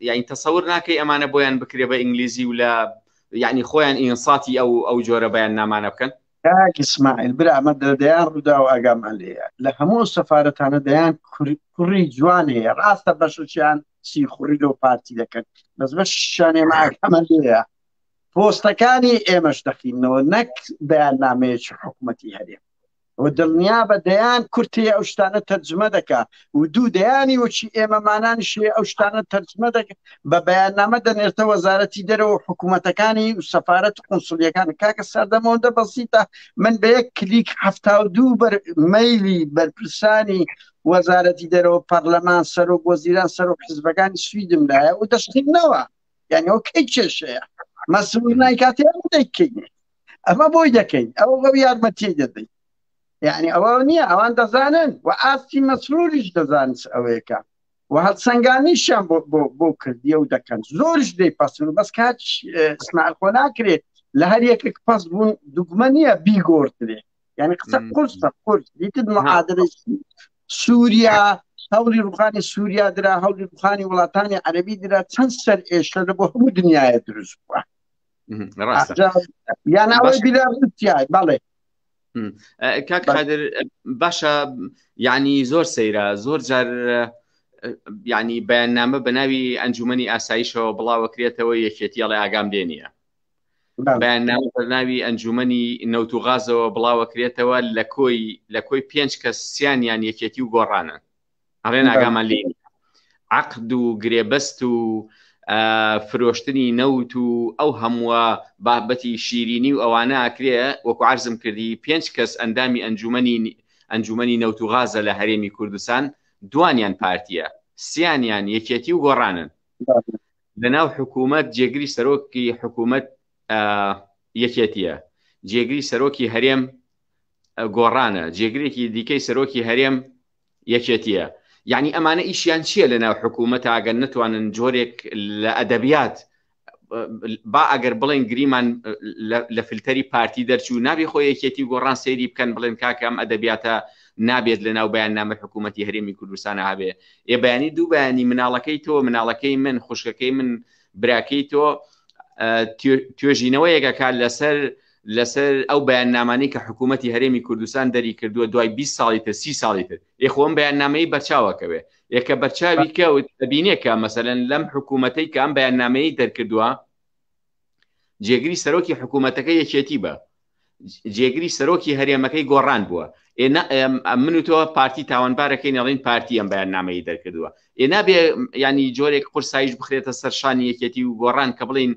A: یعنی تەسەور ناکەی ئەمانە بۆیان بکرێ بە ئینگلیزی و لە یعنی خۆیان ئینساتی ئەو جۆرە بەیاننامانە بکەن
B: کاک ئیسماعیل برامە دەیان ڕوودا و ئاگامان لێیە لە هەموو سەفارەتانە دەیان کوڕی جوان هەیە ڕاستە بەشیان سی خوڕی لەو پارتی دەکەن بەس بەشیان ئێمە ئاگامان لێیە پۆستەکانی ئێمەش دەخینەوە نەک بەیاننامەیەکی حکوومەتی هەرێم و دڵنیا بە دەیان کورتەیە ئەو شتانە تەرجمە دەکا و دوو دەیانی وەچی ئێمەمانانیشێ ئەو شتانە تەرجمە دەکە بە بەیاننامە دەنێتە وەزارەتی دەرەوە حکوومەتەکانی و سەفارەت قونسڵیەکان کاکە سەردەمەوەندە بەسیتە من بە یەک کلیک 72 مەیلی بەرپرسانی وەزارەتی دەرەوە پەرلەمان سەرۆک وەزیران سەرۆک حیزبەکانی سویدم لایە و دەشتینەوە یعنی ئەو کەی کێشەیە مەسئول نایکاتێ دەیکەین ئەمە بۆی دەکەین ئەوە بەو یارمەتی دەدەین یعنی ئەوە نییە ئەوان دەزانن و ئاستی مەسروریش دەزانن ئەوەیەکە و هەڵسەنگانیشیان بۆ کردیە و دەکەن زۆرش دەیپەسن بەس کات ئیسماعیل خۆ ناکرێت لە هەر یەکێک پەس بوون دوگمە نییە بیگۆڕدرێ یعنی قسە قورس دیتت معادلەی سووریا هەوڵی ڕوخانی سووریا درا هەوڵی ڕوخانی وڵاتانی عەرەبی درا چەند سەر ئێشە لە بۆ هەموو دنیاە دروست بووە یان ئەوەی بیرای بەڵێ
A: کاک قادر باشە یعنی زۆر سەیرە زۆر جار یعنی بەیاننامە بە ناوی ئەنجومەنی ئاسایشەوە بڵاوەکرێتەوە یەکێتی ئەڵێ ئاگام لێ نییە بەیاننامە بە ناوی ئەنجومەنی نەوت و غازەوە بڵاوەکرێتەوە لە کۆی 5 کەس سییانیان یەکێتی و گۆڕانە ئەڵێن ئاگامان لێ عەقد و گرێبەست و فرۆشتنی نەوت و ئەو هەمووە بابەتی شیرینی و ئەوانە ئاکرێ وەکو عەرزم کردی 5 کەس ئەندامی ئەنجومەنی نەوت و غازە لە هەرێمی کوردستان دوانیان پارتیە سییانیان یەکێتی و گۆڕانن لەناو حکوومەت جێگری سەرۆکی حکوومەت یەکێتیە جێگری سەرۆکی هەرێم گۆڕانە جێگرێکی دیکەی سەرۆکی هەرێم یەکێتیە یعنی ئەمانە ئیشیان چییە لەناو حکوومەت ئاگەر نتوانن جۆرێک لە ئەدەبیات با ئەگەر بڵێن گریمان لە فلتەری پارتی دەرچوو نابێ خۆی یەکێتی گۆڕان سەیری بکەن بڵێن کاکەم ئەدەبیاتە نابێت لەناو بەیاننامە حکوومەتی هەرێمی کوردستانە هەبێ ێ بەیانی دوو بەیانی مناڵەکەی تۆ مناڵەکەی من خوشکەکەی من براکەی تۆ توێژینەوەیەکە لەسەر ئەو بەیاننامانەی کە حکوومەتی هەرێمی کوردستان دەری کردووە دوای 20 ساڵی تر 30 ساڵی تر یخۆم بەیاننامەی بەرچاوەکەوێ یەکە بەرچاوی کەوت دەبینێکە مەسەلەن لەم حکوومەتەی کە ئەم بەیاننامەی دەرکردووە جێگری سەرۆکی حکوومەتەکە یەکێتی بە جێگری سەرۆکی هەرێمەکەی گۆڕان بووە. من و تۆ پارتی تاوانبارەکەی نەڵین پارتی ئەم بەیاننامەی دەرکردووە. نابێ ینی جۆرێک قورسایش بخرێتە سەرشانی یەکێتی و گۆڕان کە بڵین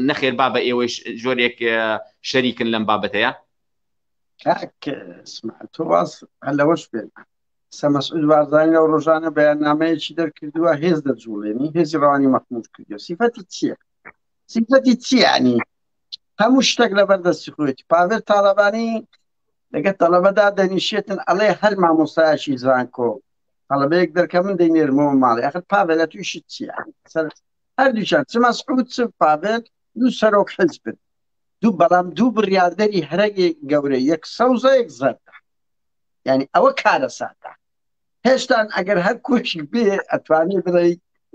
A: نەخێر با بە ئێوەی جۆرێک شەریکن لەم بابەتەیە.
B: تۆ باس هەلەوەش بێن سەمەسعود بارزانی لەو ڕۆژانە بەیاننامەیەکی دەرکردووە هێز دەجوڵێنی هێزی ڕەوانی مەحموود کردو. سیفەتی چییە؟ سیفەتی چی ینی؟ هەموو شتێک لەبەردەستی خۆیەتی. پاڤێل تاڵەبانی لەگە تەڵەبەدا دەنیشێتن ئەڵێ هەر مامۆستایەکی زانکۆ تەڵەبەیەک دەرکە من دەینێرمەوە ماڵی. ئەخر پاڤێل لە تووشت چییە؟ هەردووچان چ مەسعود چ پاڤێل دوو سەرۆک حیزبن، بەڵام دوو بڕیاردەری هەرەی گەورەی یەک سەوزە یەک زەردە. یعنی ئەوە کارە ساتە. هێشتان ئەگەر هەر کۆشی بێ ئەتوانی بڵێ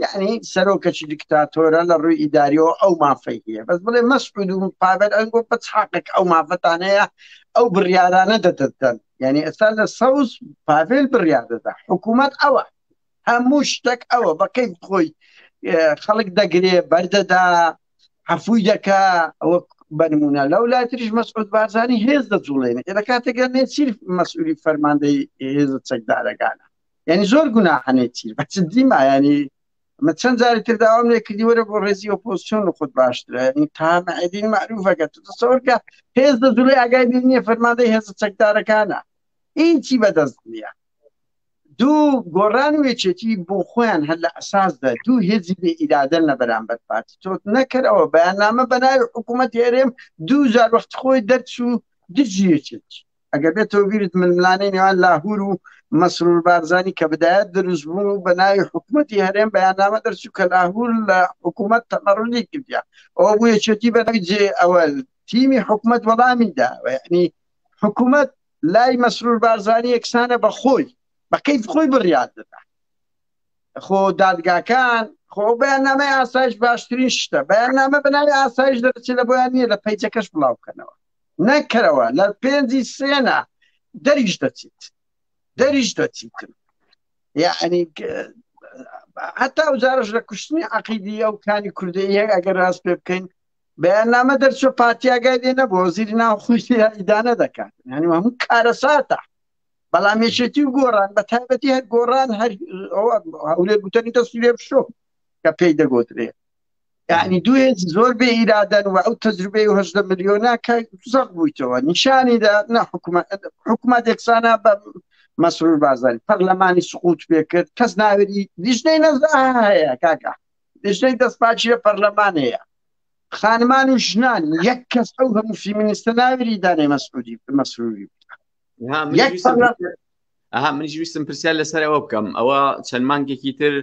B: یعنی سەرۆکەکی دیکتاتۆرە لە ڕووی ئیداریەوە ئەو مافەی هەیە. بەس بڵێ مەسعود و پاڤێل ئەنگۆ بەچ حەقێک ئەو مافەتانەیە ئەو بڕیارانە دەدەن. یعنی ئێستا لە سەوز پاڤێل بڕیار دەدا. حکوومەت ئەوە هەموو شتێک ئەوە بەکەیف خۆی خەڵک دەگرێ بەردەدا عەفوی دەکا. ئەوە بنمونە لەو لای تریش مەسعود بارزانی هێز دەجوڵێنێ لە کاتێکگە نێ چیر مەسئولی فەرماندەی هێز چەکدارەکانە. یعنی زۆر گوناحانێ چیر بەچ دیما ینی مە چەند جاری تر داوام لێ کردی وەرە بۆ ڕێزی ئۆپۆزیسیۆن لە خۆت باشترە. ینی تامەعیدین معروفەکە تەسەوەرکە هێز دەجوڵێ ئاگای لێ نییە فەرماندەی هێز چەکدارەکانە هیچی بەدەست نییە. دوو گۆڕان و یەکێتی بۆ خۆیان هەر لە ئەساسدا دوو هێزی بێ ئیرادەن لە بەرامبەر پارتی تۆ نەکەرەوە بەیاننامە بەناوی حکوومەتی هەرێم 2000 وەخت خۆی دەرچوو دژی یەکێت. ئەگەر بێتەوە بیرت ململانەی نێوان لاهور و مەسرور بارزانی کە بدایەت دروست بوو بەناوی حکوومەتی هەرێم بەیاننامە دەرچوو کە لاهور لە حکوومەت تەمەڕونی کردیا. ئەوە بوو یەکێتی بەناوی جێ ئەوەل تیمی حکوومەت وەڵامیدا. یعنی حکوومەت لای مەسرور بارزانی یەکسانە بە خۆی بەکەیف خۆی بڕیار دەدا. خۆ دادگاکان خۆ بەیاننامەی ئاسایش باشترین شتە. بەیاننامە بەناوی ئاسایش دەرچێت لە بۆیان نییە لە پەیجەکەش بڵاو بکەنەوە. نەکەرەوە لە 5 سێنە دەریش دەچیتن. یعنی هەتا وزارش لە کوشتنی عەقیدی ئەو کانی کوردیە ئەگەر ڕاست پێ بکەین بەیاننامە دەرچوە پارتیاگای لێ نەبووە وەزیری ناو خۆی ئیدانە دەکات. یعنی هەموو کارە ساتە. بەڵام یەکێتی و گۆڕان بە تایبەتی هەر گۆڕان هەولێر گوتنی دەستی لێ بشۆ کە پێی دەگۆترێ. یعنی دوو هێز زۆر بێ ئیرادەن و ئەو تەجروبەی 8 ملیۆنە کە زەق بوویتەوە نیشانیدا نە حکوومەت یەکسانە بە مەسرور بارزانی پەرلەمانی سقوط پێ کرد. کەس ناوێری لیژنەی نەزا هەیە کاکە لیژنەی دەستپاچیە پەرلەمان هەیە خانمان و ژنان یەک کەس ئەو هەموو فیمینیستە ناوێری دانەی مەسروری
A: منیش ویستم پرسیار لەسەر ئەوە بکەم. ئەوە چەند مانگێکی تر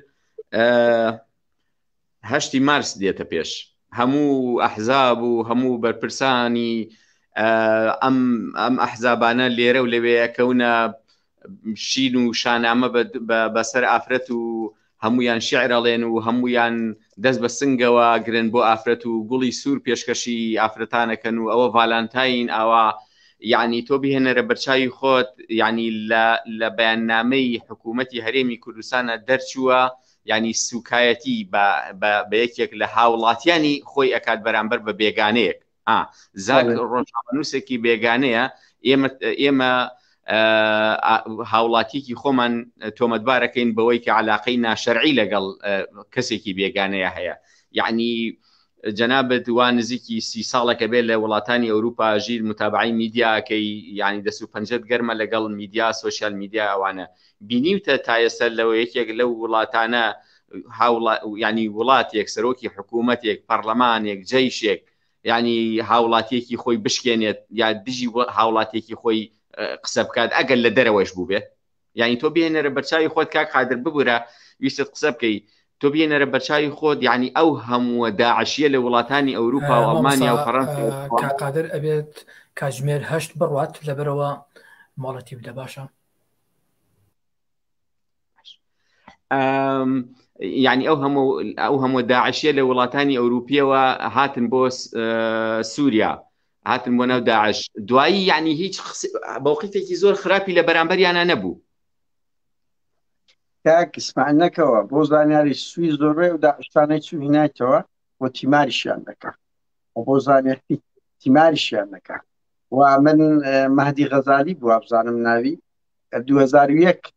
A: 8 مارس دێتە پێش هەموو ئەحزاب و هەموو بەرپرسانی ئەم ئەحزابانە لێرە و لەوەیەکەونە شین و شانامە بەسەر ئافرەت و هەمویان شیعرەڵێن و هەمویان دەست بە سنگەوە گرن بۆ ئافرەت و گوڵی سوور پێشکەشی ئافرەتانەکەن و ئەوە ڤالانتاین ئاوا. یعنی تۆ بهێنەرە بەرچاوی خۆت ینی لە بەیاننامەی حکوومەتی هەرێمی کوردستانە دەرچووە ینی سوکایەتی بە یەکێک لە هاوڵاتیانی خۆی ئەکات بەرامبەر بە بێگانەیەک. زاک ڕۆژنامەنووسێکی بێگانەیە ئێمە هاوڵاتیەکی خۆمان تۆمەتبارەکەین بەوەی کە علاقەی ناشەرعی لەگەڵ کەسێکی بێگانەیە هەیە. یعنی جەنابەت وان نزیکی 30 ساڵێکە بێت لە وڵاتانی ئەوروپا ژیر متابعی میدیاکەی ینی دەست و پەنجەت گەرمە لەگەڵ میدیا سوۆسیال میدیا ئەوانە بینیوتە تا ئێستا لەوە یەکێک لەو وڵاتانە ینی وڵاتێک سەرۆکی حکوومەتێک پەرلەمانێک جەیشێک ینی هاوڵاتیەکی خۆی بشکێنێت یا دژی هاوڵاتێکی خۆی قسە بکات ئەگەر لە دەرەوەش بوو بێت. یعنی تۆ بێنەرە بەرچاوی خۆت کاک قادر ببوورە ویستت قسە بکەی تۆ بێنەرە بەرچاوی خۆت یعنی ئەو هەموو داعشیە لە وڵاتانی ئەوروپا و ئەڵمانیا و فەڕەنسا
C: قادر ئەبێت کاتژمێر 8 بڕوات لەبەرەوە ماڵەتی بدە باشە.
A: یعنی ئەو هەموو داعشیە لە وڵاتانی ئەوروپیەوە هاتن بۆ سووریا هاتن بۆ ناو داعش دوایی یعنی هیچ بەوقیفێکی زۆر خراپی لە بەرامبەریانە نەبوو.
B: کاکسمان نەکەوە بۆ زانیاری سوی زۆربەی و داعشتانەی چوو هینایتەوە بۆ تیماریشیان دەکات بۆ زانیاری تیماریشیان دەکات. و من مهدی غەزالی بووە بزانم ناوی 2001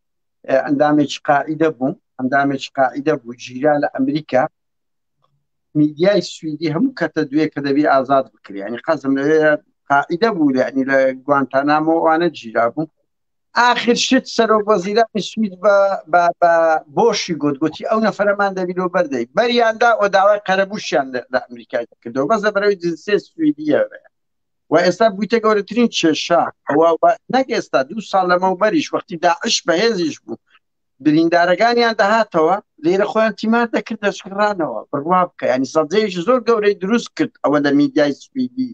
B: ئەندامێکی قاعیدە بوو گیرا لە ئەمریکا میدیای سویدی هەموو کەتە دوێ کە دەبی ئازاد بکری ینی قەزم لەوێ قاعیدە بوو ینی لە گوانتانامۆوانە گیرا بوو آخر شت سەرۆک وەزیرانی سوید بە بۆشی گوتگوتی ئەو نەفەرەمان دەبیرۆ بەردەی بەریاندا ئەو داوای قەرەبووشیان لە ئەمریکای کردەوە بەس لەبەرەوەی جنسێ سویدیەوە و ئێستا بوویتە گەورەترین کێشە ئەوە نەک ئێستا 2 ساڵ لەمەوبەریش وەختی داعش بەهێزیش بوو بریندارەکانیان دەهاتەوە لێرە خۆیان تیمار دەکرد دەشکڕانەوە بڕوا بکە ینی سەدەیەکی زۆر گەورەی دروست کرد ئەوە لە میدیای سویدی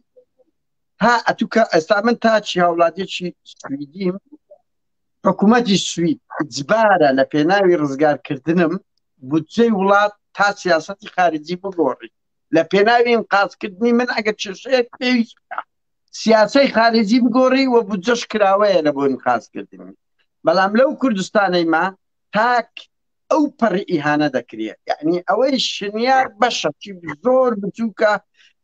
B: ها ئەتوکە ئێستا من تاچی هاوڵاتیەکی سویدیم حکوومەتی سوید جبارە لە پێناوی ڕزگارکردنم بودجەی وڵات تا سیاسەتی خارجی بگۆڕی لە پێناوی ئینقازکردنی من ئەگەر کێشەیەک پێویست سیاسی خارجی بگۆڕی و بودجەش کراوەیە لە بۆ ئینقازکردنی بەڵام لەو کوردستانەی ما تاک ئەو پەڕی ئیهانە دەکرێت یعنی ئەوەی شنیار بەشەکی زۆر بچووکە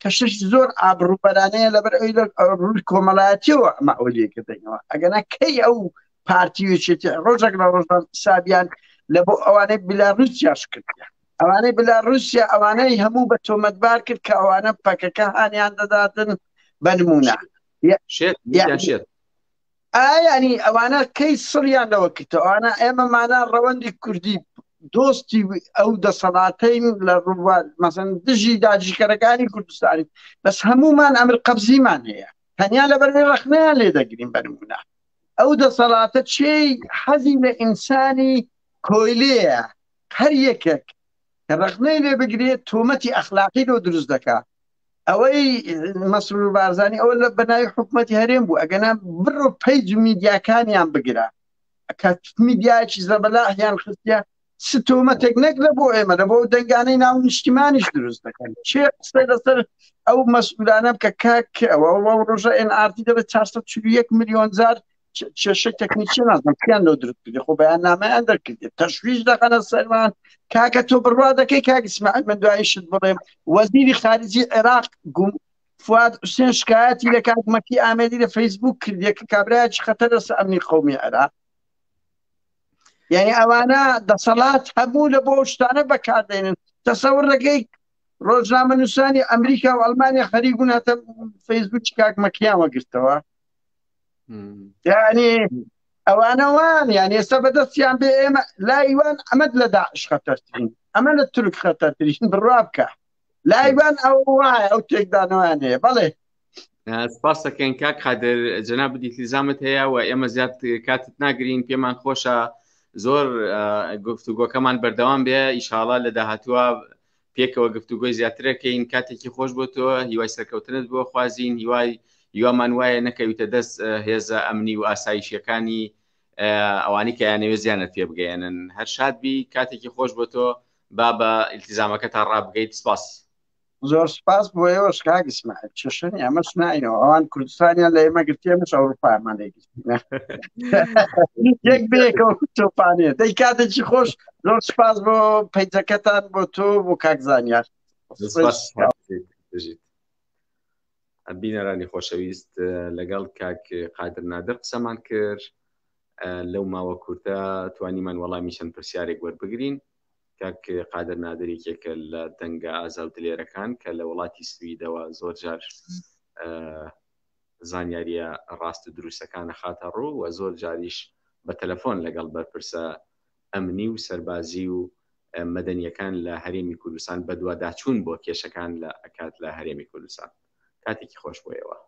B: کە شش زۆر ئابڕوبەرانەیە لەبەر ئەوی کۆمەڵایەتیەوە ئەمە ئەوە لێکردنەوە ئەگەنا کەی ئەو پارتیوێکی ڕۆژێک لە ڕۆژان حسابیان لە بۆ ئەوانەی بلاروسیاش کردیان ئەوانەی بلاروسیا ئەوانەی هەموو بە تۆمەتبار کرد کە ئەوانە پەکەکە هانیان دەداتن بەنمونە ینی ئەوانە کەی سڕیان لەوە کردەوە ئەوانە ئێمەمانە ڕەوەندی کوردی دۆستی ئەو دەسەڵاتین لە مەسەن دژی داگیرکەرەکانی کوردستانی بەس هەمومان ئەمر قەبزیمان هەیە تەنیا لەبەرەوەی ڕەخنەیان لێ دەگرین بەنمونە ئەو دەسەڵاتە چێی حەزی لە ئینسانی کۆیلەیە هەر یەکێک کە ڕەخنەی لێ بگرێت تۆمەتی ئەخلاقی لۆ دروست دەکات ئەوەی مەسرور بارزانانی ئەوە لە بەناوی حکوومەتی هەرێم بوو ئەگەنا بڕۆ پەیج میدیاکانیان بگرە کە میدیایکی زەبەلاحیان خستە تۆمەتێک نەک لە بۆ ئێمە لە بۆ دەنگانەی ناو نیشتیمانیش دروست دەکەن چێ قسەی لەسەر ئەو مەسئولانە بکە کاک ئەوە ڕۆژە NRT دەبێت 441 میلیۆن جار کێشە تەکنیکی نازانم کیان لەو دروست کردی خۆ بەیان نامەیان دەرکردێت تەشویش دەخەنە سەرمان کاکە تۆ بڕوا دەکەی کاک ئیسماعیل من دواییشت بڵێم وەزیری خارجی عێراق فواد حوسێن شکایەتی لە کاک مەکی ئامێدی لە فەیسبوک کردیە کە کابرایەکی خەتەر لەسەر ئەمنی قەومی عێراق یعنی ئەوانە دەسەڵات هەموو لە بۆ شتانە بەکاردێنن تەسەور دەکەی ڕۆژنامە نووسانی ئەمریکا و ئەڵمانیا خەریک بوون هەتە فەیسبوکی کاک مەکیان وەگرتەوە یعنی ئەوانە وان یعنی ئێستا بەدەستیان بێ ئێمە لایوان ئەمەد لە داعش خەتەرترین ئەمە لە تورک خەتەرترین بڕوا بکە لایوان ئەو وایە ئەو تێکدانەوەیان هەیە بەڵێ
A: سپاس دەکەین کاک قادر جەناب دیتلیزامت هەیە و ئێمە زیاد کاتت ناگرین پێمان خۆشە زۆر گفتوگۆکەمان بەردەوام بێ ئیشاڵا لە داهاتووە پێکەوە گفتوگۆی زیاترەکەین کاتێکی خۆش بۆ تۆ هیوای سەرکەوتنت بۆ خوازین هیوامان وایە نەکەویتە دەست هێزە ئەمنی و ئاسایشیەکانی ئەوانی کە یانەوێ زیانت پێ بگەێنن هەر شاد بی کاتێکی خۆش بۆ تۆ با بە ئیلتیزامەکە تا ڕابگەیت سپاس
B: زۆر سپاس بۆ ئێوەش کاک ئیسماعیل کێشەنی ئەمەش ناینەوە ئەوان کوردستانیان لە ئێمە گرتی ئێمەش ئەوروپامان لێگرتینە یەک بێکەوە تۆپانێ دەی کاتێکی خۆش زۆر سپاس بۆ پەیجەکەتان بۆ تۆ بۆ کاک زانیار
A: بینەرانی خۆشەویست لەگەڵ کاک قادر نادر قسەمان کرد لەو ماوە کورتە توانیمان وەڵامی چەند پرسیارێک وەربگرین کاک قادر نادرێکێکە لە دەنگە ئازا و دلێرەکان کە لە وڵاتی سویدەوە زۆر جار زانیاریە ڕاست و دروستەکانە خاتە ڕوو و زۆر جاریش بە تەلەفۆن لەگەڵ بەرپرسە ئەمنی و سەربازی و مەدەنیەکان لە هەرێمی کوردستان بە دوواداچوون بۆ کێشەکان لە ئەکات لە هەرێمی کوردستان کاتێکی خۆش بۆ ئێوە